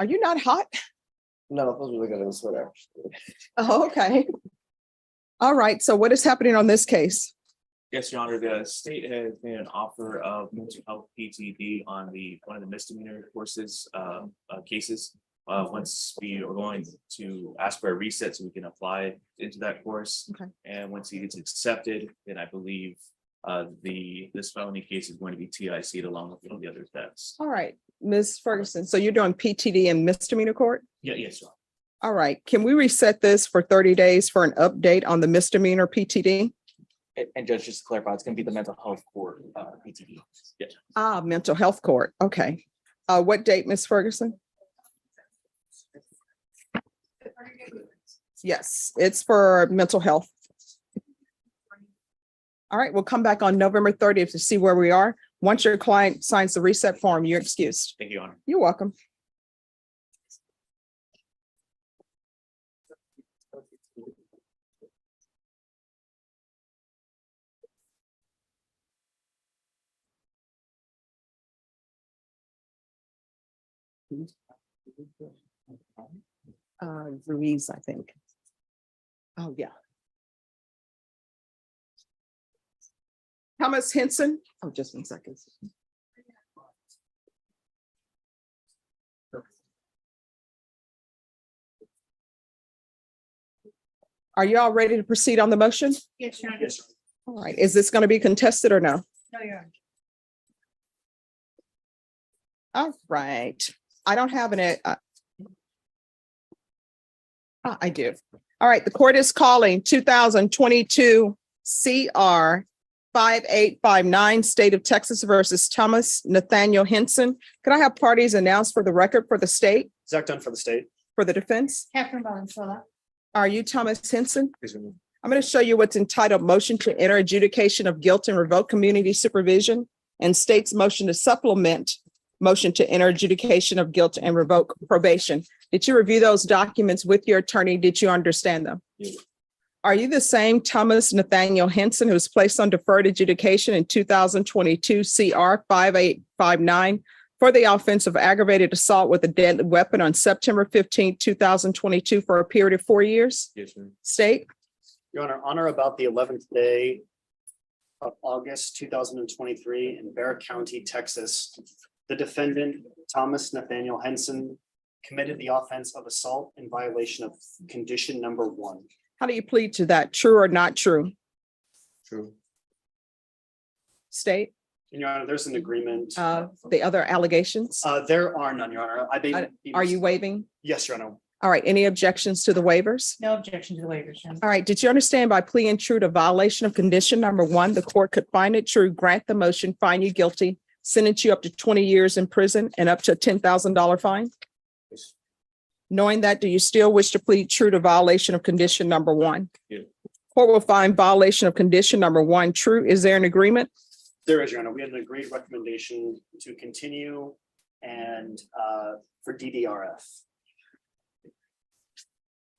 Are you not hot? No, that was really good in the sweater. Oh, okay. All right. So what is happening on this case? Yes, Your Honor, the state has made an offer of mental health PTD on one of the misdemeanor cases. Once we are going to ask for a reset so we can apply into that course. Okay. And once he gets accepted, then I believe this felony case is going to be TIC'd along with all the other thefts. All right, Ms. Ferguson. So you're doing PTD in misdemeanor court? Yes, Your Honor. All right. Can we reset this for 30 days for an update on the misdemeanor PTD? And Judge, just to clarify, it's gonna be the mental health court PTD. Yes. Mental health court. Okay. What date, Ms. Ferguson? Yes, it's for mental health. All right, we'll come back on November 30th to see where we are. Once your client signs the reset form, you're excused. Thank you, Your Honor. You're welcome. Ruiz, I think. Oh, yeah. Thomas Henson. Oh, just 1 second. Are you all ready to proceed on the motion? Yes, Your Honor. Yes, sir. All right, is this going to be contested or no? No, Your Honor. All right, I don't have an. I do. All right, the court is calling 2022 CR 5859, State of Texas versus Thomas Nathaniel Henson. Could I have parties announced for the record for the state, Zach Dunn for the state. for the defense? Catherine Valenzuela. Are you Thomas Henson? Yes, Your Honor. I'm going to show you what's entitled Motion to Enter Adjudication of Guilt and Revoke Community Supervision and state's motion to supplement motion to enter adjudication of guilt and revoke probation. Did you review those documents with your attorney? Did you understand them? Yes. Are you the same Thomas Nathaniel Henson who was placed on deferred adjudication in 2022 CR 5859 for the offense of aggravated assault with a deadly weapon on September 15, 2022 for a period of 4 years? Yes, sir. State? Your Honor, on or about the 11th day of August 2023 in Barrett County, Texas, the defendant, Thomas Nathaniel Henson, committed the offense of assault in violation of condition number 1. How do you plead to that? True or not true? True. State? And Your Honor, there's an agreement. The other allegations? There are none, Your Honor. Are you waiving? Yes, Your Honor. All right, any objections to the waivers? No objection to the waivers, Your Honor. All right, did you understand by pleading true to violation of condition number 1, the court could find it true, grant the motion, find you guilty, sentence you up to 20 years in prison and up to a $10,000 fine? Yes. Knowing that, do you still wish to plead true to violation of condition number 1? Yeah. Court will find violation of condition number 1 true. Is there an agreement? There is, Your Honor. We had an agreed recommendation to continue and for DDRF.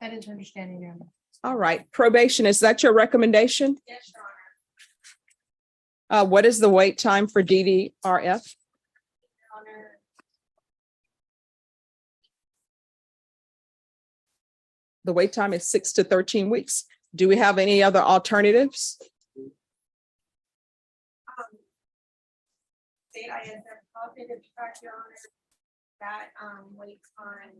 That is understanding, Your Honor. All right, probation, is that your recommendation? Yes, Your Honor. What is the wait time for DDRF? Honor. The wait time is 6 to 13 weeks. Do we have any other alternatives? State ISF cognitive track, Your Honor, that wait time.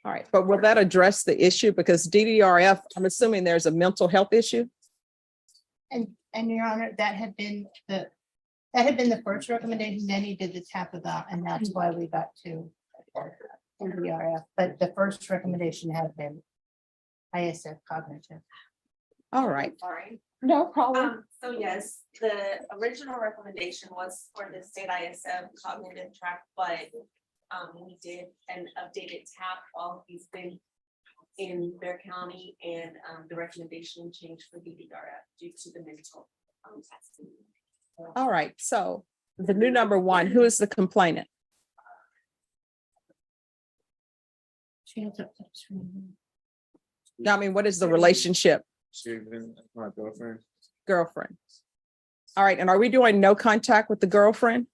All right, but will that address the issue? Because DDRF, I'm assuming there's a mental health issue. And Your Honor, that had been the first recommendation. Then he did the tap about, and that's why we got to NDRF. But the first recommendation had been ISF cognitive. All right, Sorry. no problem. So yes, the original recommendation was for the state ISF cognitive track, but we did an updated tap while he's been in Bear County, and the recommendation changed for DDRF due to the mental testing. All right, so the new number 1, who is the complainant? I mean, what is the relationship? She's been my girlfriend. Girlfriend. All right, and are we doing no contact with the girlfriend?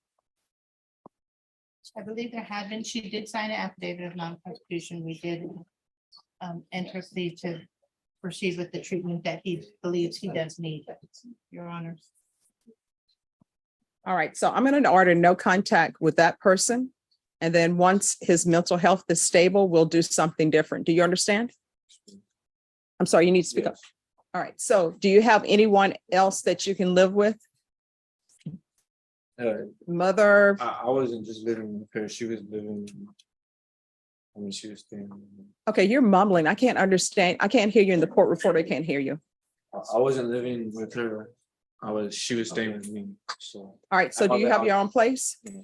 I believe there had been, she did sign an affidavit of non-prosecution. We did enter a plea to proceed with the treatment that he believes he does need, Your Honor. All right, so I'm going to order no contact with that person. And then once his mental health is stable, we'll do something different. Do you understand? I'm sorry, you need to speak up. All right, so do you have anyone else that you can live with? Mother, I wasn't just living with her, she was living. She was staying. okay, you're mumbling. I can't understand. I can't hear you in the court report. I can't hear you. I wasn't living with her, she was staying with me, so. All right, so do you have your own place? Yeah.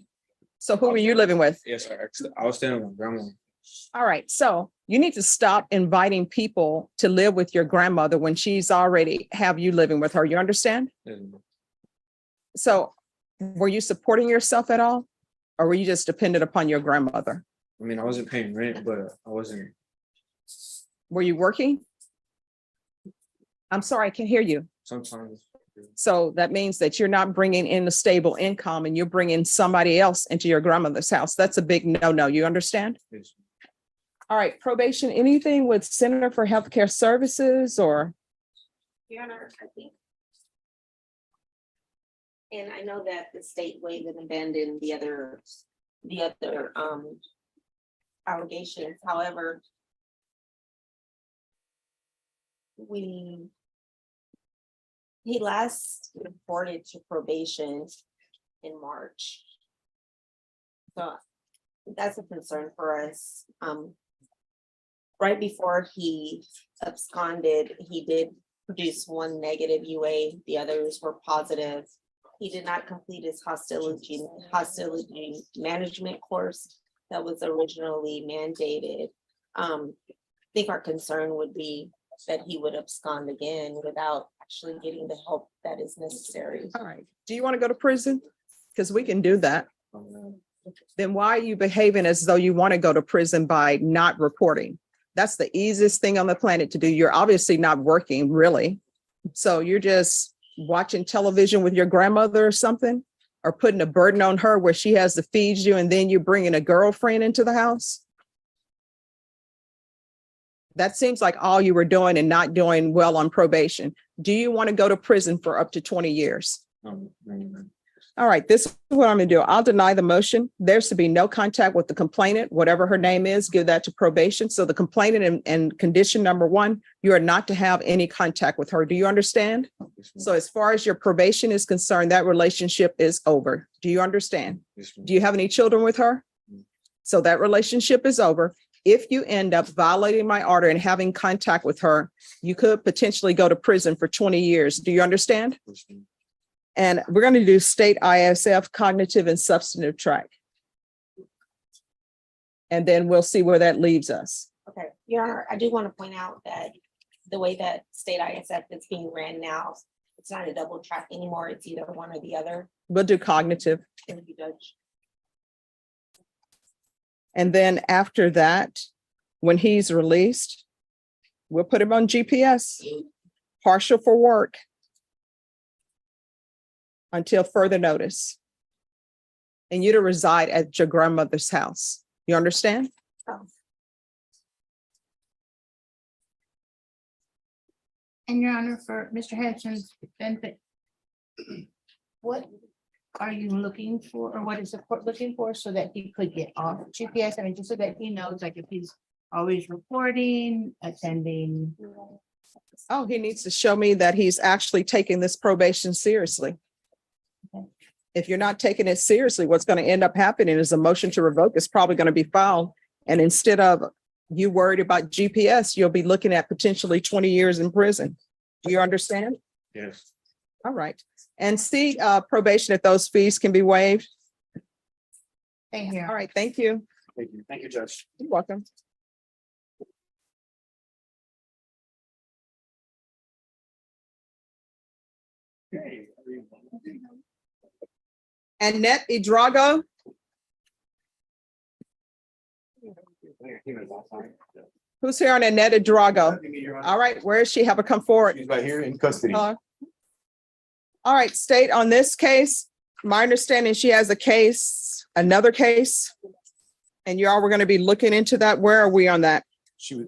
So who are you living with? Yes, I was staying with my grandma. All right, so you need to stop inviting people to live with your grandmother when she's already have you living with her. You understand? And So were you supporting yourself at all? Or were you just dependent upon your grandmother? I mean, I wasn't paying rent, but I wasn't. Were you working? I'm sorry, I can't hear you. Sometimes. So that means that you're not bringing in a stable income and you're bringing somebody else into your grandmother's house. That's a big no-no. You understand? Yes. All right, probation, anything with Center for Healthcare Services or? Your Honor, I think. And I know that the state waived and abandoned the other allegations, however. He last reported to probation in March. So that's a concern for us. Right before he absconded, he did produce one negative UA, the others were positive. He did not complete his hostility management course that was originally mandated. I think our concern would be that he would abscond again without actually getting the help that is necessary. All right, do you want to go to prison? Because we can do that. Then why are you behaving as though you want to go to prison by not reporting? That's the easiest thing on the planet to do. You're obviously not working, really. So you're just watching television with your grandmother or something, or putting a burden on her where she has to feed you and then you're bringing a girlfriend into the house. That seems like all you were doing and not doing well on probation. Do you want to go to prison for up to 20 years? All right, this is what I'm gonna do. I'll deny the motion. There's to be no contact with the complainant, whatever her name is, give that to probation. So the complainant and condition number one, you are not to have any contact with her. Do you understand? So as far as your probation is concerned, that relationship is over. Do you understand? Do you have any children with her? So that relationship is over. If you end up violating my order and having contact with her, you could potentially go to prison for 20 years. Do you understand? And we're going to do state ISF cognitive and substantive track. And then we'll see where that leaves us. Okay, Your Honor, I do want to point out that the way that state ISF is being ran now, it's not a double track anymore. It's either one or the other. We'll do cognitive. Thank you, Judge. And then after that, when he's released, we'll put him on GPS, partial for work, until further notice. And you to reside at your grandmother's house. You understand? Oh. And Your Honor, for Mr. Hanson's benefit, what are you looking for, or what is the court looking for so that he could get off GPS? I mean, just so that he knows, like, if he's always reporting, attending. Oh, he needs to show me that he's actually taking this probation seriously. Okay. If you're not taking it seriously, what's going to end up happening is a motion to revoke is probably going to be filed. And instead of you worried about GPS, you'll be looking at potentially 20 years in prison. Do you understand? Yes. All right. And see probation if those fees can be waived. Thank you. All right. Thank you. Thank you. Thank you, Judge. You're welcome. Annette Idrago. Who's here on Annette Idrago? All right, where is she? Have her come forward. She's right here in custody. All right, state on this case, my understanding, she has a case another case. And you all were going to be looking into that. Where are we on that? She was,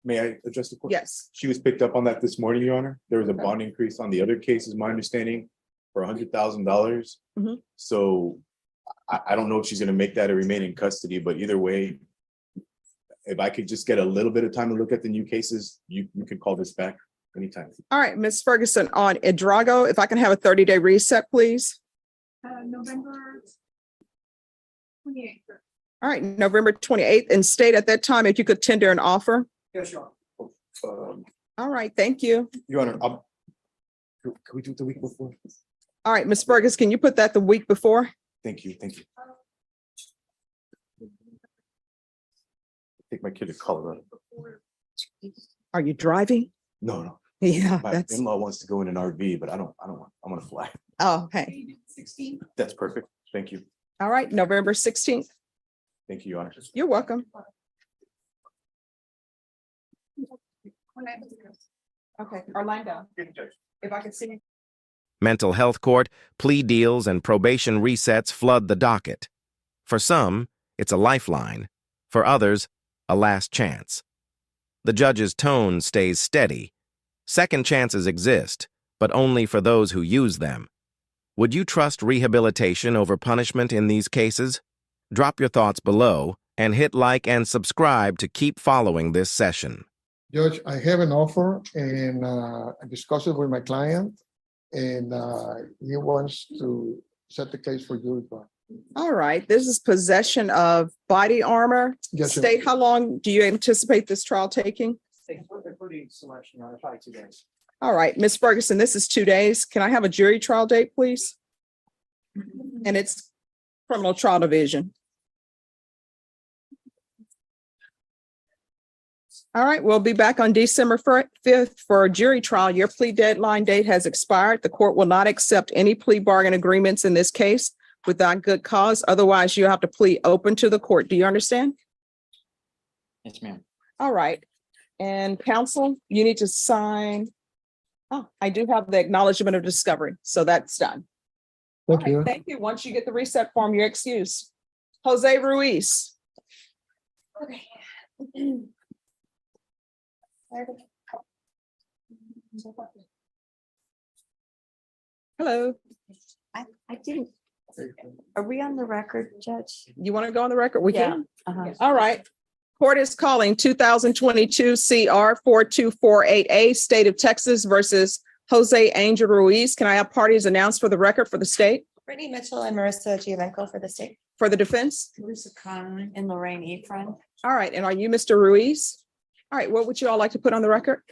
may I address the question? Yes. She was picked up on that this morning, Your Honor. There was a bond increase on the other case, is my understanding, for $100,000. Mhm. So I don't know if she's gonna make that or remain in custody, but either way, if I could just get a little bit of time to look at the new cases, you can call this back anytime. All right, Ms. Ferguson, on Idrago, if I can have a 30-day reset, please. November 28th. All right, November 28th, and state at that time if you could tender an offer. Yes, Your Honor. All right, thank you. Your Honor, can we do it the week before? All right, Ms. Ferguson, can you put that the week before? Thank you. Take my kid to Colorado. Are you driving? No. Yeah, My that's, in-law wants to go in an RV, but I don't want, I'm gonna fly. oh, okay. That's perfect. Thank you. All right, November 16th. Thank you, Your Honor. You're welcome. Okay, Orlando, if I can see. Mental health court, plea deals, and probation resets flood the docket. For some, it's a lifeline. For others, a last chance. The judge's tone stays steady. Second chances exist, but only for those who use them. Would you trust rehabilitation over punishment in these cases? Drop your thoughts below and hit like and subscribe to keep following this session. Judge, I have an offer and I discussed it with my client and he wants to set the case for jury trial. All right, this is possession of body armor. Yes, sir. State, how long do you anticipate this trial taking? Pretty selection, Your Honor, probably 2 days. All right, Ms. Ferguson, this is 2 days. Can I have a jury trial date, please? And it's criminal trial division. All right, we'll be back on December 5th for a jury trial. Your plea deadline date has expired. The court will not accept any plea bargain agreements in this case without good cause. Otherwise, you have to plea open to the court. Do you understand? Yes, ma'am. All right. And counsel, you need to sign. Oh, I do have the acknowledgement of discovery. So that's done. Thank All right, you. thank you. Once you get the reset form, you're excused. Jose Ruiz. Okay. Hello. I didn't. Are we on the record, Judge? You want to go on the record? We Yeah. can. Uh-huh. All right. Court is calling 2022 CR 4248A, State of Texas versus Jose Angel Ruiz. Can I have parties announced for the record for the state, Brittany Mitchell and Marissa Giovanco for the state. for the defense? Marissa Connolly and Lorraine Efron. All right. And are you Mr. Ruiz? All right. What would you all like to put on the record?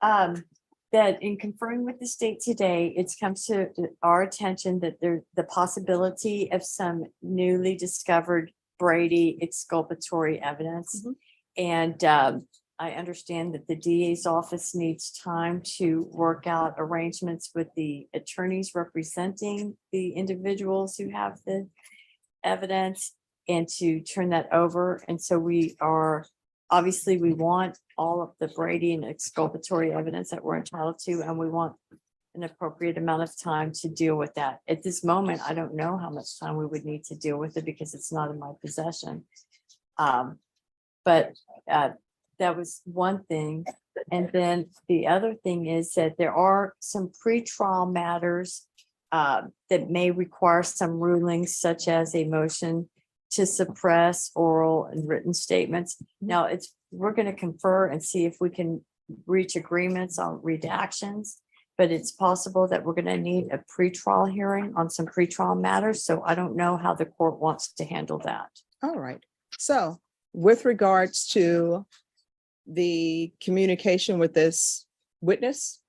That in conferring with the state today, it's come to our attention that there's the possibility of some newly discovered Brady exculpatory evidence. Mhm. And I understand that the DA's office needs time to work out arrangements with the attorneys representing the individuals who have the evidence and to turn that over. And so we want all of the Brady and exculpatory evidence that we're entitled to, and we want an appropriate amount of time to deal with that. At this moment, I don't know how much time we would need to deal with it because it's not in my possession. But that was one thing. And then the other thing is that there are some pretrial matters that may require some rulings, such as a motion to suppress oral and written statements. Now we're going to confer and see if we can reach agreements on redactions, but it's possible that we're going to need a pretrial hearing on some pretrial matters. So I don't know how the court wants to handle that. All right. So with regards to the communication with this witness,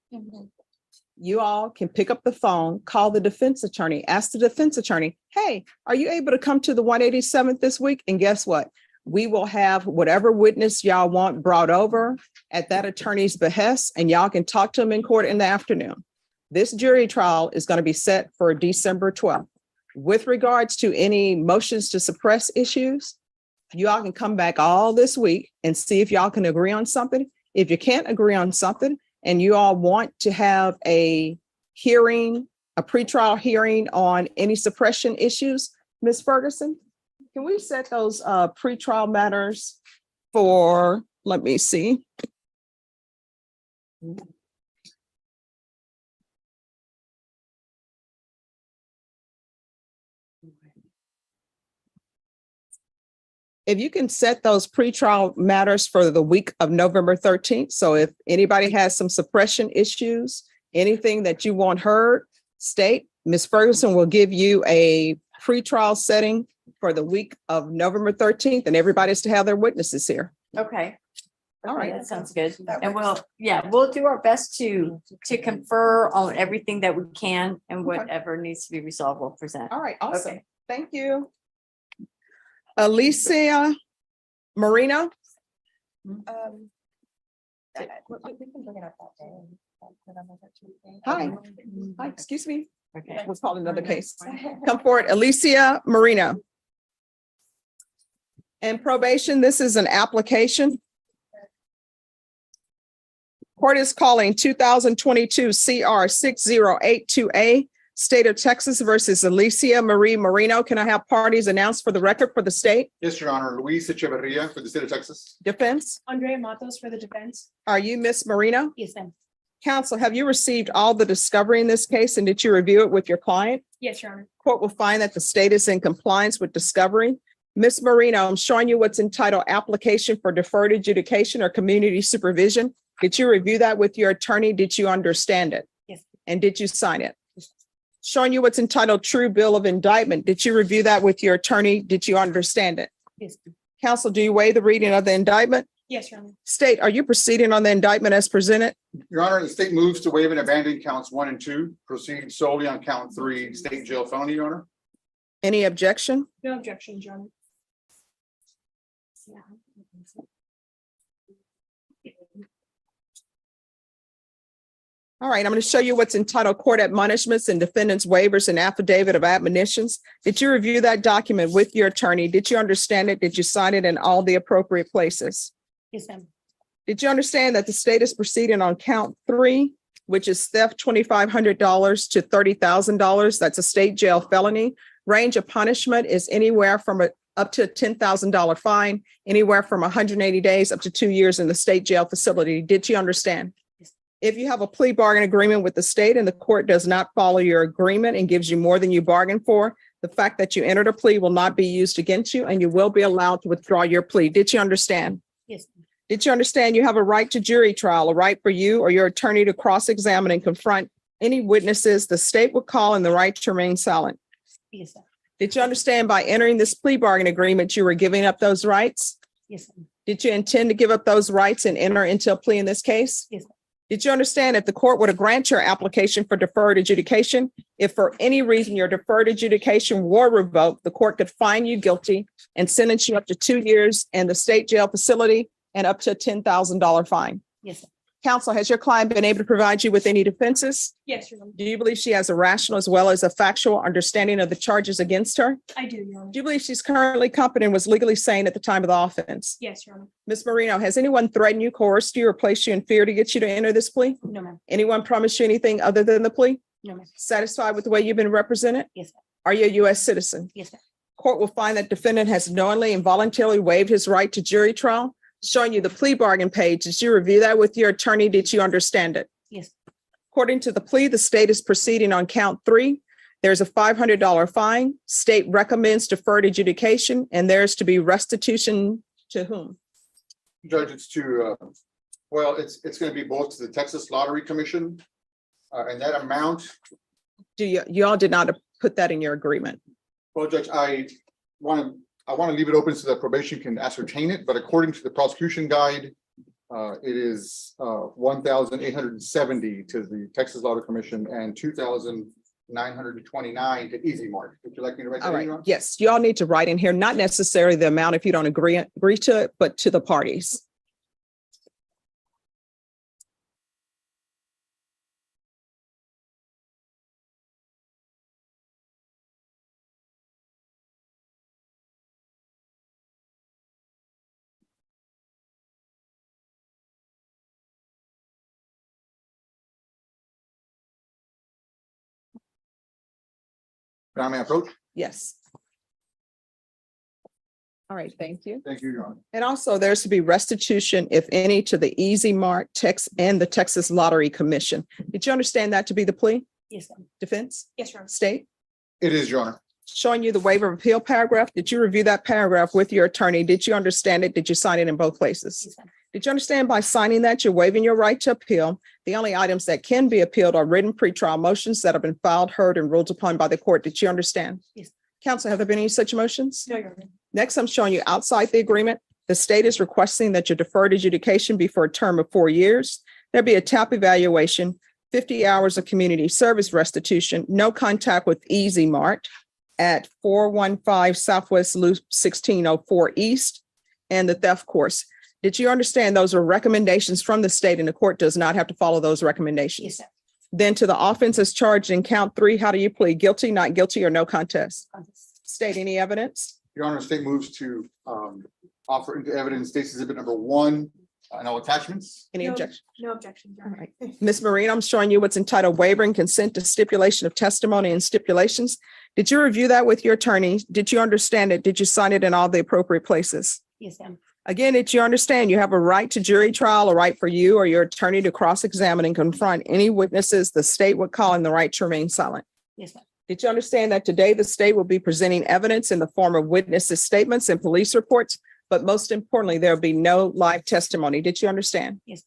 you all can pick up the phone, call the defense attorney, ask the defense attorney, hey, are you able to come to the 187th this week? And guess what? We will have whatever witness y'all want brought over at that attorney's behest, and y'all can talk to him in court in the afternoon. This jury trial is going to be set for December 12th. With regards to any motions to suppress issues, you all can come back all this week and see if y'all can agree on something. If you can't agree on something and you all want to have a hearing, a pretrial hearing on any suppression issues, Ms. Ferguson, can we set those pretrial matters for, let me see. If you can set those pretrial matters for the week of November 13th. So if anybody has some suppression issues, anything that you want heard, state, Ms. Ferguson will give you a pretrial setting for the week of November 13th, and everybody's to have their witnesses here. Okay. All Okay, right. that sounds good. And we'll do our best to confer on everything that we can, and whatever needs to be resolved, we'll present. All right, awesome. Okay. Thank you. Alicia Marino. Hi. Hi, excuse me. Okay. Let's call another case. Come forward, Alicia Marino. And probation, this is an application. Court is calling 2022 CR 6082A, State of Texas versus Alicia Marie Marino. Can I have parties announced for the record for the state? Yes, Your Honor. Luis Echeverria for the state of Texas. Defense? Andrea Matos for the defense. Are you Miss Marino? Yes, ma'am. Counsel, have you received all the discovery in this case, and did you review it with your client? Yes, Your Honor. Court will find that the state is in compliance with discovery. Miss Marino, I'm showing you what's entitled application for deferred adjudication or community supervision. Did you review that with your attorney? Did you understand it? Yes. And did you sign it? Showing you what's entitled true bill of indictment. Did you review that with your attorney? Did you understand it? Yes. Counsel, do you waive the reading of the indictment? Yes, Your Honor. State, are you proceeding on the indictment as presented? Your Honor, the state moves to waive and abandon counts 1 and 2, proceed solely on count 3, state jail felony, Your Honor. Any objection? No objections, Your Honor. All right, I'm going to show you what's entitled court admonishments and defendants waivers and affidavit of admonitions. Did you review that document with your attorney? Did you understand it? Did you sign it in all the appropriate places? Yes, ma'am. Did you understand that the state is proceeding on count 3, which is theft $2,500 to $30,000? That's a state jail felony. Range of punishment is anywhere from up to a $10,000 fine, anywhere from 180 days up to 2 years in the state jail facility. Did you understand? If you have a plea bargain agreement with the state and the court does not follow your agreement and gives you more than you bargained for, the fact that you entered a plea will not be used against you, and you will be allowed to withdraw your plea. Did you understand? Yes. Did you understand you have a right to jury trial, a right for you or your attorney to cross-examine and confront any witnesses the state would call, and the right to remain silent? Yes, sir. Did you understand by entering this plea bargain agreement, you were giving up those rights? Yes, ma'am. Did you intend to give up those rights and enter into a plea in this case? Yes. Did you understand if the court were to grant your application for deferred adjudication, if for any reason your deferred adjudication were revoked, the court could find you guilty and sentence you up to 2 years in the state jail facility and up to a $10,000 fine? Yes, sir. Counsel, has your client been able to provide you with any defenses? Yes, Your Honor. Do you believe she has a rational as well as a factual understanding of the charges against her? I do, Your Honor. Do you believe she's currently competent and was legally sane at the time of the offense? Yes, Your Honor. Ms. Marino, has anyone threatened you, coerced you, or placed you in fear to get you to enter this plea? No, ma'am. Anyone promised you anything other than the plea? No, ma'am. Satisfied with the way you've been represented? Yes, ma'am. Are you a U.S. citizen? Yes, ma'am. Court will find that defendant has knowingly and voluntarily waived his right to jury trial. Showing you the plea bargain page. Did you review that with your attorney? Did you understand it? Yes. According to the plea, the state is proceeding on count 3. There's a $500 fine. State recommends deferred adjudication, and there's to be restitution to whom? Judge, it's to, well, it's going to be both to the Texas Lottery Commission, and that amount. Do you all did not put that in your agreement? Well, Judge, I want to leave it open so that probation can ascertain it, but according to the prosecution guide, it is $1,870 to the Texas Lottery Commission and $2,929 to Easy Mark. Would you like me to write that All in, right. Your Honor? Yes, you all need to write in here, not necessarily the amount if you don't agree to it, but to the parties. Now may I approach? Yes. All right, thank you. Thank you, Your Honor. And also there's to be restitution, if any, to the Easy Mart Tex and the Texas Lottery Commission. Did you understand that to be the plea? Yes, ma'am. Defense? Yes, Your Honor. State? It is, Your Honor. Showing you the waiver of appeal paragraph. Did you review that paragraph with your attorney? Did you understand it? Did you sign it in both places? Yes, ma'am. Did you understand by signing that you're waiving your right to appeal? The only items that can be appealed are written pretrial motions that have been filed, heard, and ruled upon by the court. Did you understand? Yes. Counsel, have there been any such motions? No, Your Honor. Next, I'm showing you outside the agreement. The state is requesting that your deferred adjudication be for a term of 4 years. There be a TAP evaluation, 50 hours of community service restitution, no contact with Easy Mart at 415 Southwest Loop 1604 East, and the theft course. Did you understand those are recommendations from the state and the court does not have to follow those recommendations? Yes, sir. Then to the offenses charged in count 3, how do you plead? Guilty, not guilty, or no contest? State any evidence? Your Honor, state moves to offer into evidence state's exhibit number 1 and all attachments. Any No. objection? No objection. Your All Honor. right. Ms. Marine, I'm showing you what's entitled waiver and consent to stipulation of testimony and stipulations. Did you review that with your attorney? Did you understand it? Did you sign it in all the appropriate places? Yes, ma'am. Again, did you understand you have a right to jury trial, a right for you or your attorney to cross-examine and confront any witnesses the state would call in the right to remain silent? Yes, ma'am. Did you understand that today the state will be presenting evidence in the form of witnesses' statements and police reports, but most importantly, there'll be no live testimony? Did you understand? Yes.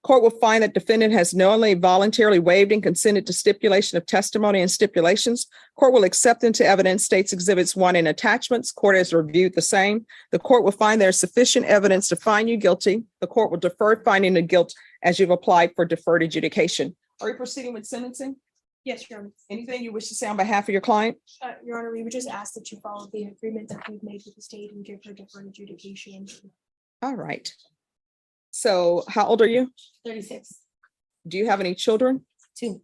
Court will find that defendant has knowingly voluntarily waived and consented to stipulation of testimony and stipulations. Court will accept into evidence states exhibits 1 and attachments. Court has reviewed the same. The court will find there is sufficient evidence to find you guilty. The court will defer finding the guilt as you've applied for deferred adjudication. Are you proceeding with sentencing? Yes, Your Honor. Anything you wish to say on behalf of your client? Your Honor, we would just ask that you follow the agreement that we've made with the state and give her deferred adjudication. All right. So how old are you? 36, Do you have any children? 2,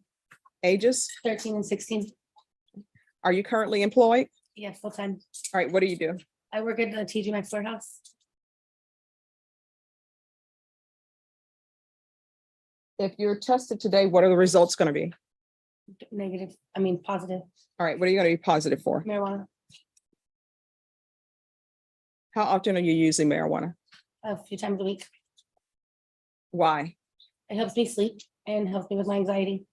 Ages? 13, and 16. Are you currently employed? Yeah, full time. All right, what do you do? I work at the TG Maxx warehouse. If you're tested today, what are the results going to be? Negative, positive All right, what are you going to be positive for? marijuana How often are you using marijuana? a few times a week. Why? It helps me sleep and helps me with my anxiety.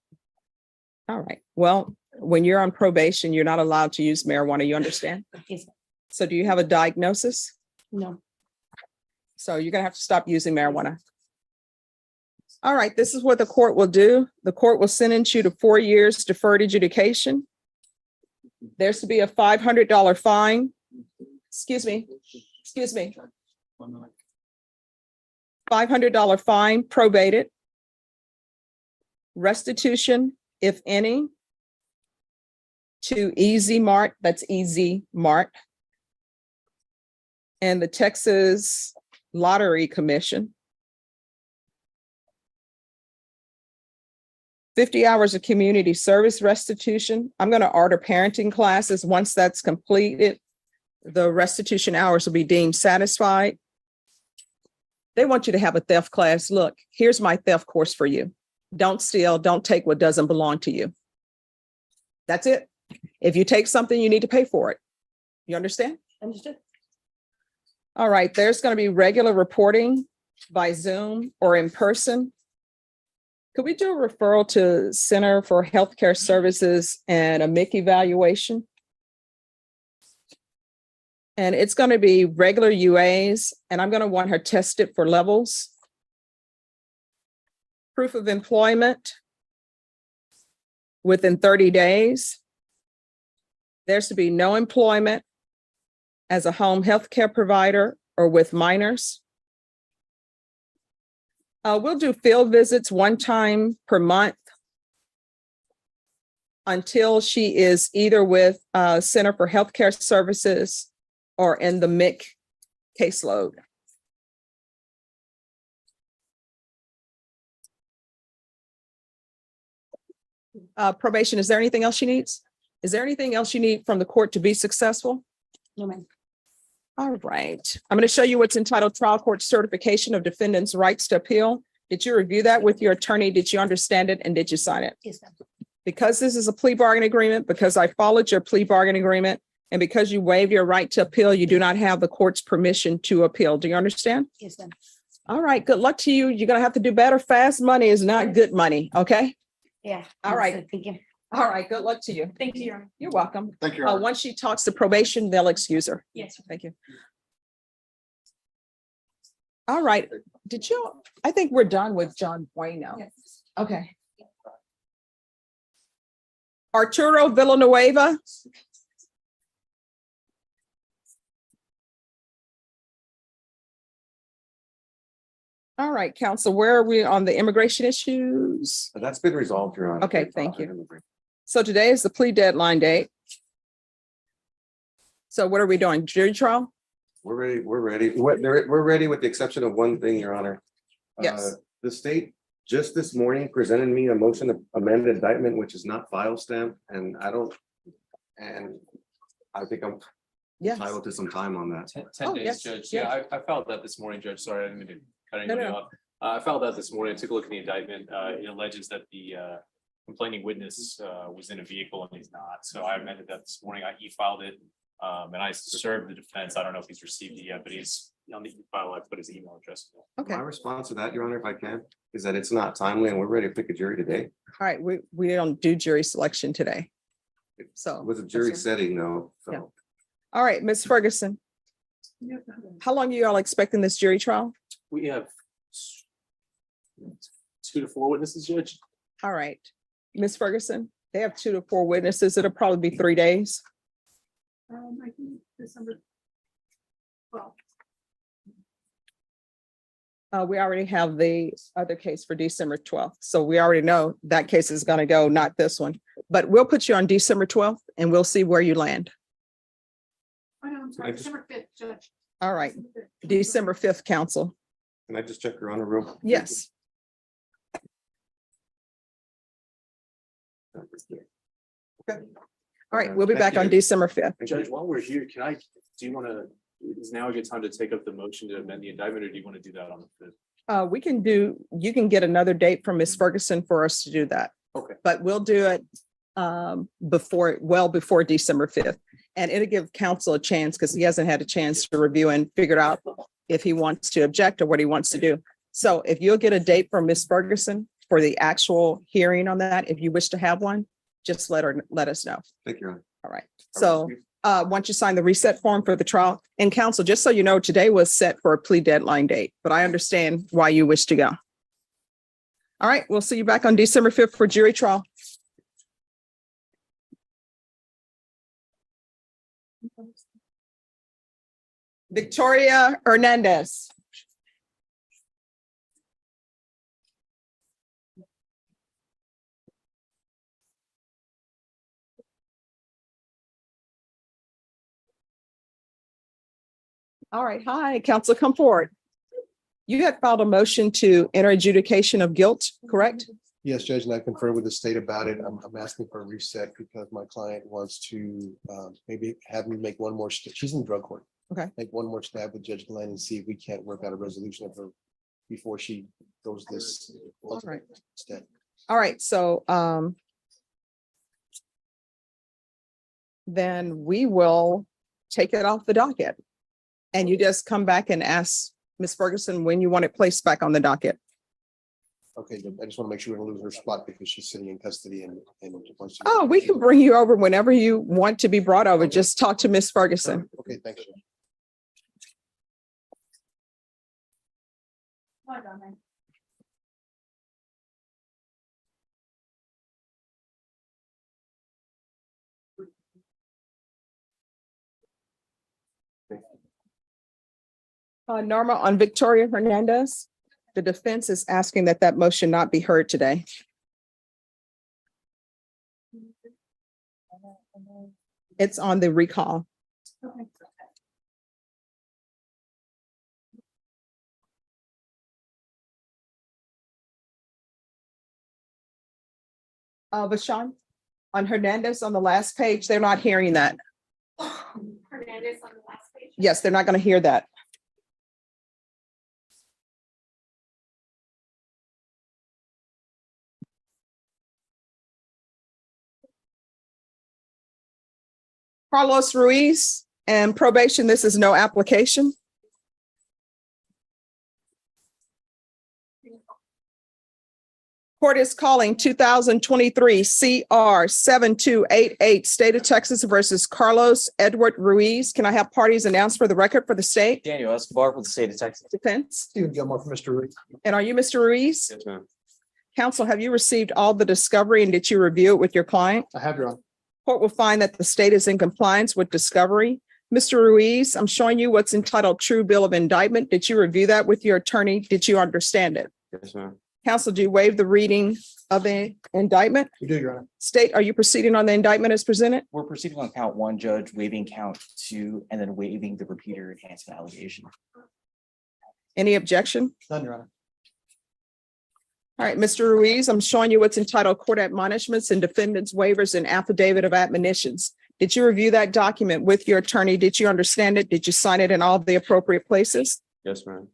All right. Well, when you're on probation, you're not allowed to use marijuana. You understand? Yes. So do you have a diagnosis? No. So you're going to have to stop using marijuana. All right. This is what the court will do. The court will sentence you to 4 years deferred adjudication. There's to be a $500 fine. Excuse me. $500 fine, probated. Restitution, if any, to Easy Mart, that's Easy Mart, and the Texas Lottery Commission. 50 hours of community service restitution. I'm going to order parenting classes. Once that's completed, the restitution hours will be deemed satisfied. They want you to have a theft class. Look, here's my theft course for you. Don't steal, don't take what doesn't belong to you. That's it. If you take something, you need to pay for it. You understand? Understood. All right, there's going to be regular reporting by Zoom or in person. Could we do a referral to Center for Healthcare Services and a MIC evaluation? And it's going to be regular UAs, and I'm going to want her tested for levels. Proof of employment within 30 days. There's to be no employment as a home health care provider or with minors. We'll do field visits 1 time per month until she is either with Center for Healthcare Services or in the MIC caseload. Probation, is there anything else she needs? Is there anything else you need from the court to be successful? No, ma'am. All right, I'm going to show you what's entitled Trial Court Certification of Defendant's Rights to Appeal. Did you review that with your attorney? Did you understand it? And did you sign it? Yes, ma'am. Because this is a plea bargain agreement, because I followed your plea bargain agreement, And because you waived your right to appeal, you do not have the court's permission to appeal. Do you understand? Yes, ma'am. All right, good luck to you. You're gonna have to do better. Fast money is not good money, okay? Yeah. All right. Thank you. All right, good luck to you. Thank you, Your Honor. You're welcome. Thank you. Your Honor. Once she talks to probation, they'll excuse her. Yes. Thank you. All right, I think we're done with John Bueno. Yes. Okay. Arturo Villanueva. All right, counsel, where are we on the immigration issues? That's been resolved, Your Honor. Okay, thank you. So today is the plea deadline date. So what are we doing? Jury trial? We're ready, we're ready with the exception of one thing, Your Honor. Yes. The state just this morning presented me a motion to amend indictment, which is not file stamped, and I think I'm Yes. entitled to some time on that. 10 Oh, days, yes, Judge. yes. Yeah, I filed that this morning, Judge. Sorry, I didn't mean to cut No, anyone no. off. I filed that this morning. I took a look at the indictment. It alleges that the complaining witness was in a vehicle and he's not. So I amended that this morning. I e-filed it. And I served the defense. I don't know if he's received it yet, but he's on the e-file. I put his email address. Okay, My all response to that, Your Honor, if I can, is that it's not timely and we're ready to pick a jury today. right, we don't do jury selection today. So. It was a jury Yes, sir. setting though, Yeah. so. All right, Ms. Ferguson. How long are you all expecting this jury trial? We have 2 to 4 witnesses, Judge. All right, Ms. Ferguson, they have 2 to 4 witnesses. It'll probably be 3 days. I think December. Well, We already have the other case for December 12th. So we already know that case is going to go, not this one. But we'll put you on December 12th and we'll see where you land. oh no, I'm I sorry, just- December 5th, Judge. All right, December 5th. December 5th, counsel. Can I just check, Your Honor, real? Yes. All right, we'll be back on December 5th. Judge, while we're here, do you want to, is now a good time to take up the motion to amend the indictment, or do you want to do that on the 5th? You can get another date from Ms. Ferguson for us to do that. Okay. But we'll do it before December 5th. And it'll give counsel a chance because he hasn't had a chance to review and figure out if he wants to object or what he wants to do. So if you'll get a date from Ms. Ferguson for the actual hearing on that, if you wish to have one, just let us know. Thank you, Your Honor. All right. So once you sign the reset form for the trial, and counsel, just so you know, today was set for a plea deadline date, but I understand why you wish to go. All right, we'll see you back on December 5th for jury trial. Victoria Hernandez. All right, hi, counsel, come forward. You had filed a motion to enter adjudication of guilt, correct? Yes, Judge, and I conferred with the state about it. I'm asking for a reset because my client wants to maybe have me make one more, she's in drug court. Okay. Make one more stab with Judge Glenn and see if we can't work out a resolution of her before she goes this right. step. All right, so then we will take it off the docket. And you just come back and ask Ms. Ferguson when you want it placed back on the docket. Okay, good. I just want to make sure we don't lose her spot because she's sitting in custody and wants to. Oh, we can bring you over whenever you want to be brought over. Just talk to Ms. Ferguson. Okay, thanks. Well done, then. Norma, on Victoria Hernandez, the defense is asking that that motion not be heard today. It's on the recall. Okay. Vashon, on Hernandez on the last page, they're not hearing that. Hernandez on the last page. Yes, they're not going to hear that. Carlos Ruiz and probation, this is no application. Court is calling 2023 CR 7288, State of Texas versus Carlos Edward Ruiz. Can I have parties announced for the record for the state? Daniel Escobar with the state of Texas. Defense. Stephen Gilmore for Mr. Ruiz. And are you Mr. Ruiz? Yes, ma'am. Counsel, have you received all the discovery and did you review it with your client? I have, Your Honor. Court will find that the state is in compliance with discovery. Mr. Ruiz, I'm showing you what's entitled True Bill of Indictment. Did you review that with your attorney? Did you understand it? Yes, ma'am. Counsel, do you waive the reading of the indictment? We do, Your Honor. State, are you proceeding on the indictment as presented? We're proceeding on count one, Judge, waiving count two, and then waiving the repeater enhancement allegation. Any objection? None, Your Honor. All right, Mr. Ruiz, I'm showing you what's entitled Court Admonishments and Defendants Waivers and Affidavit of Admonitions. Did you review that document with your attorney? Did you understand it? Did you sign it in all the appropriate places? Yes, ma'am.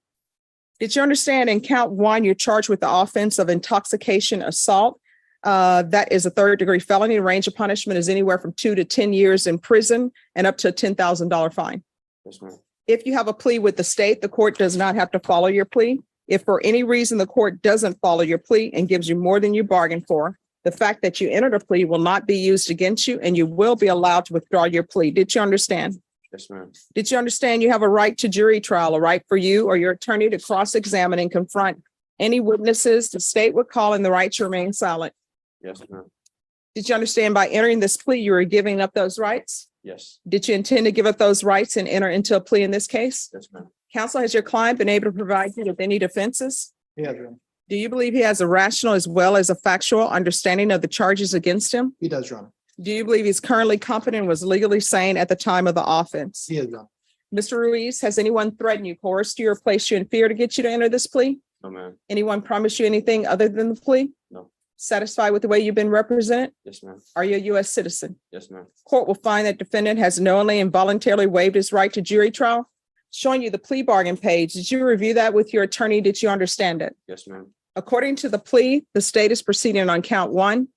Did you understand in count one, you're charged with the offense of intoxication assault? That is a third-degree felony. The range of punishment is anywhere from 2 to 10 years in prison and up to a $10,000 fine. Yes, ma'am. If you have a plea with the state, the court does not have to follow your plea. If for any reason the court doesn't follow your plea and gives you more than you bargained for, the fact that you entered a plea will not be used against you and you will be allowed to withdraw your plea. Did you understand? Yes, ma'am. Did you understand you have a right to jury trial, a right for you or your attorney to cross-examine and confront any witnesses the state would call and the right to remain silent? Yes, ma'am. Did you understand by entering this plea, you were giving up those rights? Yes. Did you intend to give up those rights and enter into a plea in this case? Yes, ma'am. Counsel, has your client been able to provide you with any defenses? Yeah, Your Honor. Do you believe he has a rational as well as a factual understanding of the charges against him? He does, Your Honor. Do you believe he's currently competent and was legally sane at the time of the offense? He is, Your Honor. Mr. Ruiz, has anyone threatened you, coerced you, or placed you in fear to get you to enter this plea? No, ma'am. Anyone promised you anything other than the plea? No. Satisfied with the way you've been represented? Yes, ma'am. Are you a U.S. citizen? Yes, ma'am. Court will find that defendant has knowingly and voluntarily waived his right to jury trial. Showing you the plea bargain page. Did you review that with your attorney? Did you understand it? Yes, ma'am. According to the plea, the state is proceeding on count one.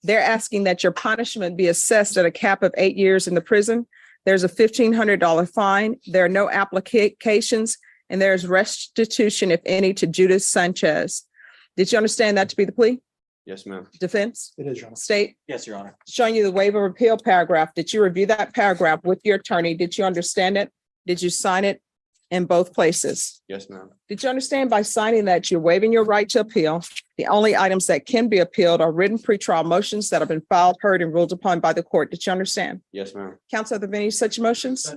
They're asking that your punishment be assessed at a cap of 8 years in the prison. There's a $1,500 fine. There are no applications, and there's restitution, if any, to Judas Sanchez. Did you understand that to be the plea? Yes, ma'am. Defense? It is, Your Honor. State? Yes, Your Honor. Showing you the waiver of appeal paragraph. Did you review that paragraph with your attorney? Did you understand it? Did you sign it in both places? Yes, ma'am. Did you understand by signing that you're waiving your right to appeal? The only items that can be appealed are written pretrial motions that have been filed, heard, and ruled upon by the court. Did you understand? Yes, ma'am. Counsel, are there any such motions?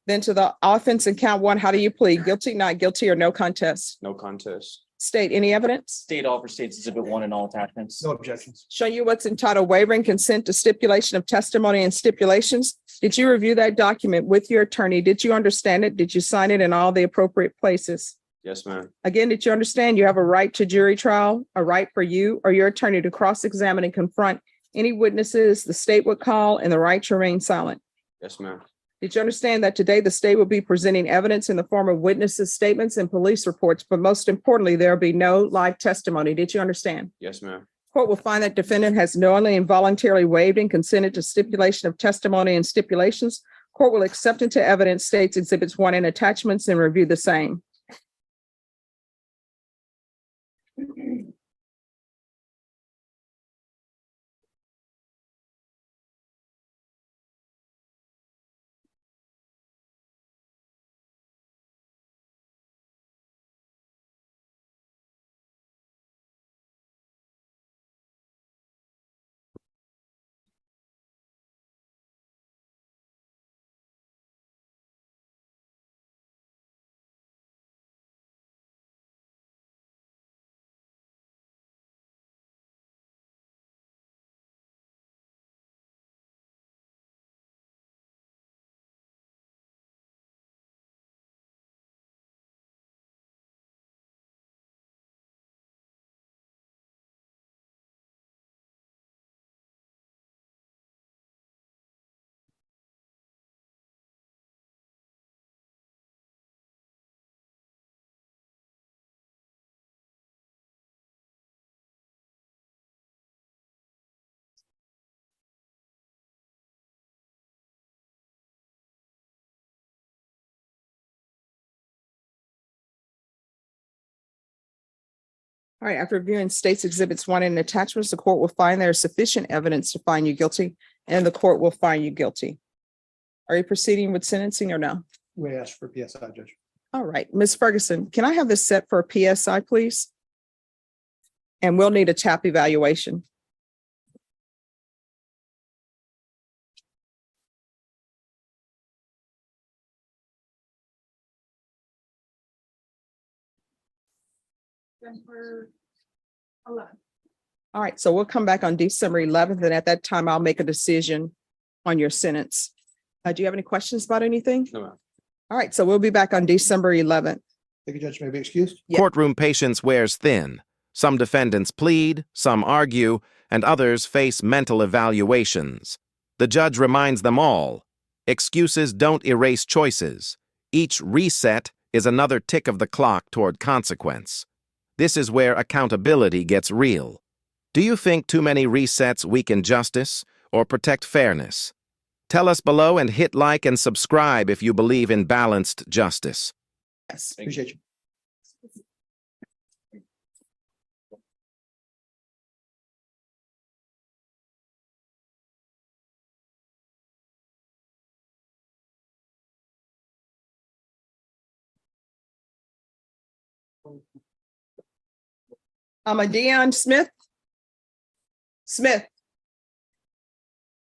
Then to the offense in count one, how do you plead? Guilty, not guilty, or no contest? No contest. State, any evidence? State offer states exhibit one and all attachments. No objections. Show you what's entitled wavering consent to stipulation of testimony and stipulations. Did you review that document with your attorney? Did you understand it? Did you sign it in all the appropriate places? Yes, ma'am. Again, did you understand you have a right to jury trial, a right for you or your attorney to cross-examine and confront any witnesses the state would call, and the right to remain silent? Yes, ma'am. Did you understand that today the state will be presenting evidence in the form of witnesses' statements and police reports, but most importantly, there will be no live testimony? Did you understand? Yes, ma'am. Court will find that defendant has knowingly and voluntarily waived and consented to stipulation of testimony and stipulations. Court will accept into evidence states exhibits one and attachments and review the same. All right, after reviewing states exhibits 1 and attachments, the court will find there is sufficient evidence to find you guilty, and the court will find you guilty. Are you proceeding with sentencing or no? We ask for PSI, Judge. All right, Ms. Ferguson, can I have this set for a PSI, please? And we'll need a TAP evaluation. December 11th. All right, so we'll come back on December 11th, and at that time, I'll make a decision on your sentence. Do you have any questions about anything? No, ma'am. All right, so we'll be back on December 11th. Thank you, Judge. May I be excused? Yeah. Courtroom patience wears thin. Some defendants plead, some argue, and others face mental evaluations. The judge reminds them all, excuses don't erase choices. Each reset is another tick of the clock toward consequence. This is where accountability gets real. Do you think too many resets weaken justice or protect fairness? Tell us below and hit like and subscribe if you believe in balanced justice. Yes. Appreciate you. I'm a Dion Smith. Smith.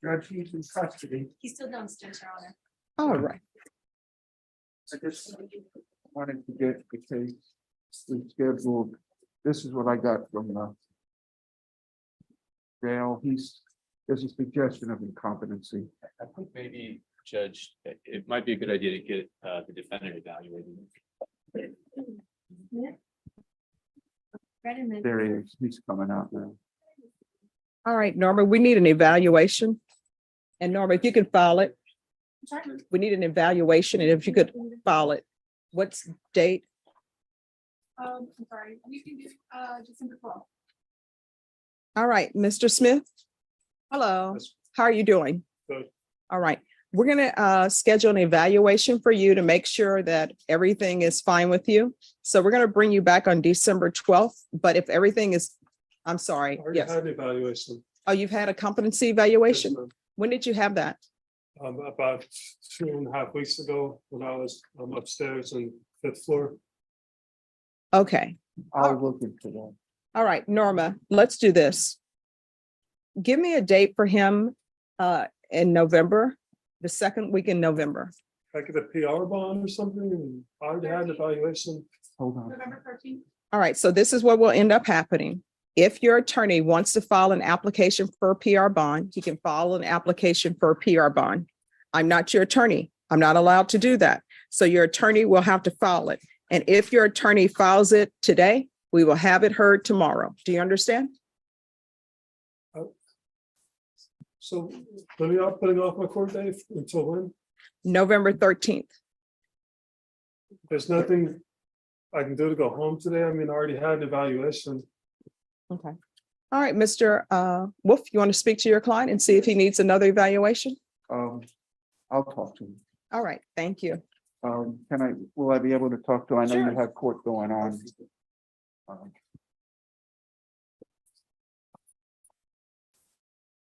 Judge, he's in custody. He's still downstairs, Your Honor. All right. I just wanted to get the case rescheduled. This is what I got from Gail. There's a suggestion of incompetency. I think maybe, Judge, it might be a good idea to get the defendant evaluated. There he is. He's coming out now. All right, Norma, we need an evaluation. And Norma, if you could file it. We need an evaluation, and if you could file it. What's date? I'm sorry, we can do December 12th. All right, Mr. Smith. Hello, how are you doing? Good. All right, we're gonna schedule an evaluation for you to make sure that everything is fine with you. So we're gonna bring you back on December 12th, but if everything is, I'm sorry, yes. Had an evaluation. Oh, you've had a competency evaluation? When did you have that? About 2.5 weeks ago when I was upstairs on 5th floor. Okay, I'll look into that. all right, Norma, let's do this. Give me a date for him in November, the second week in November. I get a PR bond or something and I already had an evaluation. Hold on. November 13th. All right, so this is what will end up happening. If your attorney wants to file an application for a PR bond, he can file an application for a PR bond. I'm not your attorney. I'm not allowed to do that. So your attorney will have to file it. And if your attorney files it today, we will have it heard tomorrow. Do you understand? So let me not putting off my court date until when? November 13th. There's nothing I can do to go home today. I mean, I already had an evaluation. Okay. All right, Mr. Wolf, you want to speak to your client and see if he needs another evaluation? I'll talk to him. All right, thank you. Will I be able to talk to, I know Sure. you have court going on.